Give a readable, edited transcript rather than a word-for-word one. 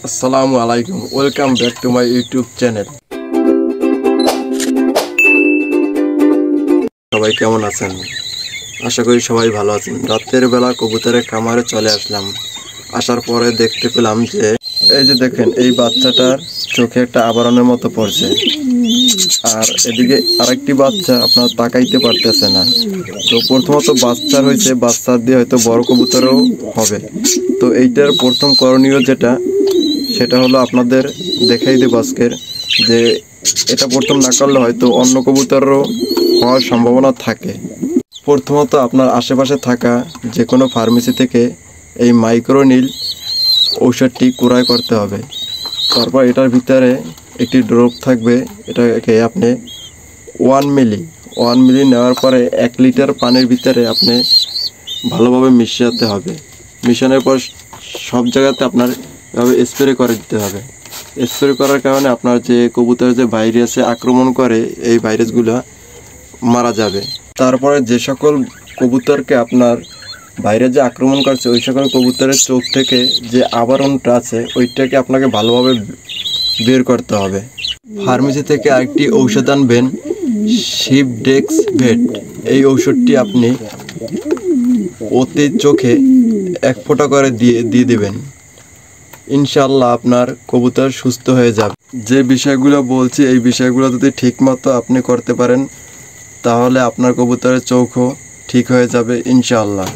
আসসালামু আলাইকুম, welcome back to my YouTube channel. সবাই কেমন আছেন? আশা করি সবাই ভালো আছেন। রাতের বেলা কবুতরের খামারে চলে আসলাম। আসার পরে দেখতে পেলাম যে এই যে দেখেন, এই বাচ্চাটার চোখে একটা আবরণের মতো পড়ছে, আর এদিকে আরেকটি বাচ্চা আপনার তাকাইতে পারতেছে না। তো প্রথমত বাচ্চার হয়েছে, বাচ্চার দিয়ে হয়তো বড় কবুতরও হবে। তো এইটার প্রথম করণীয় যেটা, সেটা হলো আপনাদের দেখাই দেব আজকের, যে এটা প্রথম না করলে হয়তো অন্য কবুতরও হওয়ার সম্ভাবনা থাকে। প্রথমত আপনার আশেপাশে থাকা যে কোনো ফার্মেসি থেকে এই মাইক্রোনিল ঔষধটি ক্রয় করতে হবে। তারপর এটার ভিতরে একটি ড্রপ থাকবে, এটাকে আপনি 1 মিলি নেওয়ার পরে 1 লিটার পানির ভিতরে আপনি ভালোভাবে মিশাতে হবে। মিশানোর পর সব জায়গাতে আপনার এভাবে স্প্রে করে দিতে হবে। স্প্রে করার কারণে আপনার যে কবুতরের যে ভাইরাসে আক্রমণ করে, এই ভাইরাসগুলো মারা যাবে। তারপরে যে সকল কবুতরকে আপনার ভাইরাস যে আক্রমণ করছে, ওই সকল কবুতরের চোখ থেকে যে আবরণটা আছে, ওইটাকে আপনাকে ভালোভাবে বের করতে হবে। ফার্মেসি থেকে আরেকটি ঔষধ আনবেন, শিপডেক্স ভেট। এই ঔষধটি আপনি অতি চোখে 1 ফোঁটা করে দিয়ে দেবেন। ইনশাআল্লাহ আপনার কবুতর সুস্থ হয়ে যাবে। যে বিষয়গুলো বলছি, এই বিষয়গুলো যদি ঠিকমতো আপনি করতে পারেন, তাহলে আপনার কবুতরের চোখও ঠিক হয়ে যাবে ইনশাআল্লাহ।